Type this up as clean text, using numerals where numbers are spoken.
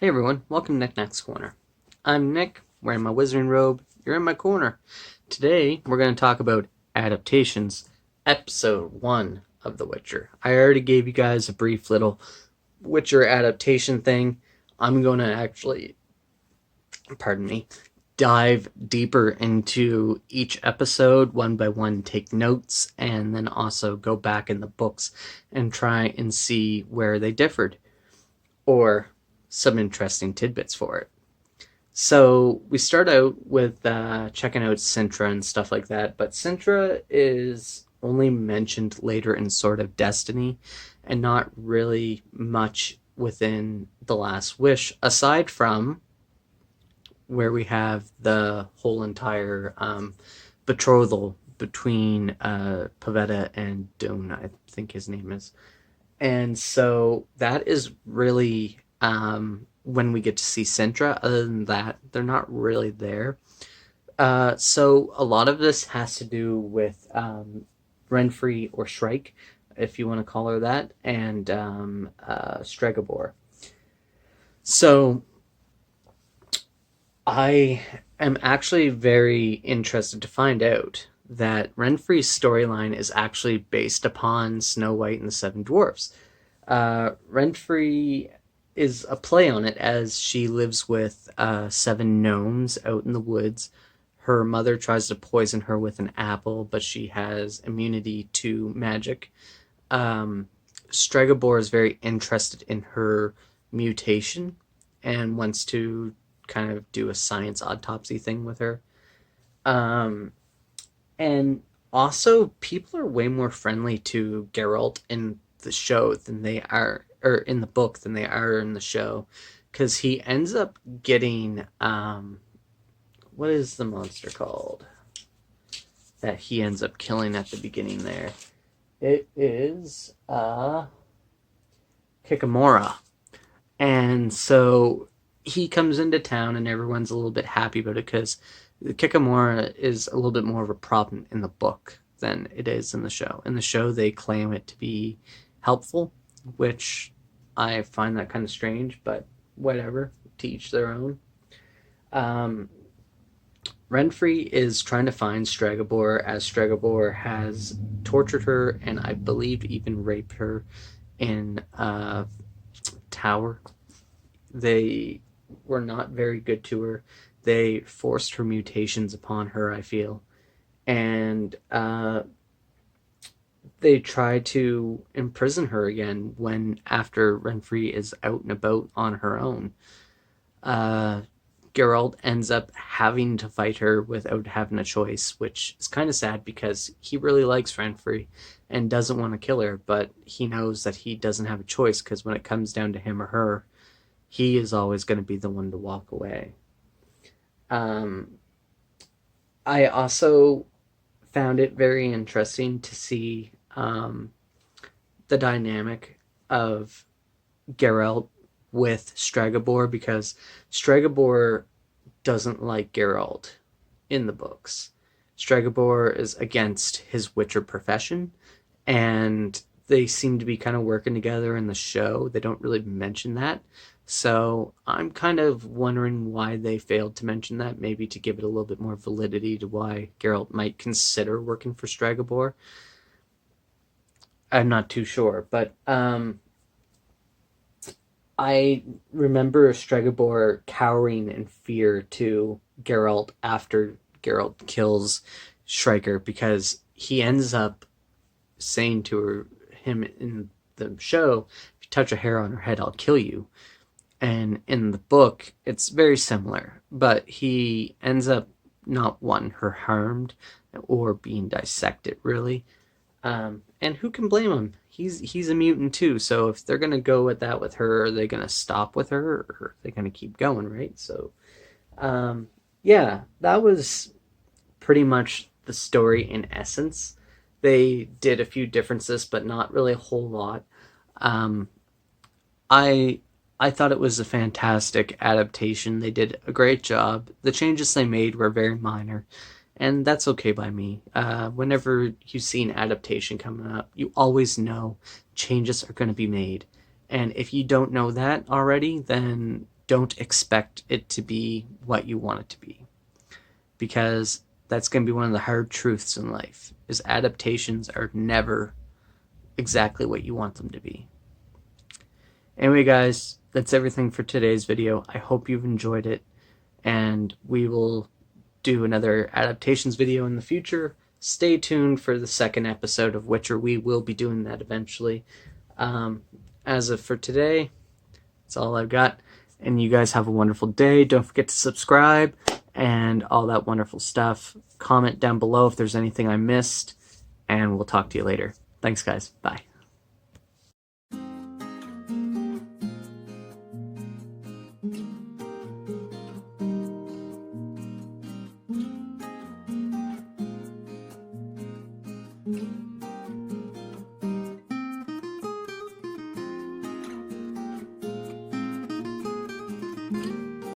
Hey everyone, welcome to Nick's Corner. I'm Nick, wearing my wizarding robe. You're in my corner. Today, we're going to talk about Adaptations, Episode 1 of The Witcher. I already gave you guys a brief little Witcher adaptation thing. I'm going to actually, pardon me, dive deeper into each episode one by one, take notes, and then also go back in the books and try and see where they differed or some interesting tidbits for it. So we start out with checking out Sintra and stuff like that, but Sintra is only mentioned later in Sword of Destiny and not really much within The Last Wish, aside from where we have the whole entire betrothal between Pavetta and Doon, I think his name is. And so that is really when we get to see Sintra. Other than that, they're not really there. So a lot of this has to do with Renfrey or Shrike, if you want to call her that, and Stregobor. So I am actually very interested to find out that Renfrey's storyline is actually based upon Snow White and the Seven Dwarfs. Renfrey is a play on it, as she lives with seven gnomes out in the woods. Her mother tries to poison her with an apple, but she has immunity to magic. Stregobor is very interested in her mutation and wants to kind of do a science autopsy thing with her. Um, and also, people are way more friendly to Geralt in the show than they are, or in the book than they are in the show, because he ends up getting what is the monster called that he ends up killing at the beginning there? It is Kikamora. And so he comes into town and everyone's a little bit happy about it because Kikamora is a little bit more of a problem in the book than it is in the show. In the show, they claim it to be helpful, which I find that kind of strange, but whatever, to each their own. Um, Renfrey is trying to find Stregobor, as Stregobor has tortured her and I believe even raped her in a tower. They were not very good to her. They forced her mutations upon her, I feel. And they try to imprison her again when after Renfrey is out and about on her own. Uh, Geralt ends up having to fight her without having a choice, which is kind of sad because he really likes Renfrey and doesn't want to kill her, but he knows that he doesn't have a choice because when it comes down to him or her, he is always going to be the one to walk away. Um, I also found it very interesting to see the dynamic of Geralt with Stregobor, because Stregobor doesn't like Geralt in the books. Stregobor is against his Witcher profession, and they seem to be kind of working together in the show. They don't really mention that. So I'm kind of wondering why they failed to mention that, maybe to give it a little bit more validity to why Geralt might consider working for Stregobor. I'm not too sure, but I remember Stregobor cowering in fear to Geralt after Geralt kills Striker, because he ends up saying to him in the show, "If you touch a hair on her head, I'll kill you." And in the book, it's very similar, but he ends up not wanting her harmed or being dissected, really. And who can blame him? He's a mutant too. So if they're gonna go with that with her, are they gonna stop with her, or are they gonna keep going, right? So, um, yeah, that was pretty much the story in essence. They did a few differences, but not really a whole lot. Um, I I thought it was a fantastic adaptation. They did a great job. The changes they made were very minor, and that's okay by me. Whenever you see an adaptation coming up, you always know changes are going to be made. And if you don't know that already, then don't expect it to be what you want it to be, because that's going to be one of the hard truths in life, is adaptations are never exactly what you want them to be. Anyway, guys, that's everything for today's video. I hope you've enjoyed it, and we will do another adaptations video in the future. Stay tuned for the second episode of Witcher. We will be doing that eventually. As of for today, that's all I've got. And you guys have a wonderful day. Don't forget to subscribe and all that wonderful stuff. Comment down below if there's anything I missed, and we'll talk to you later. Thanks, guys. Bye.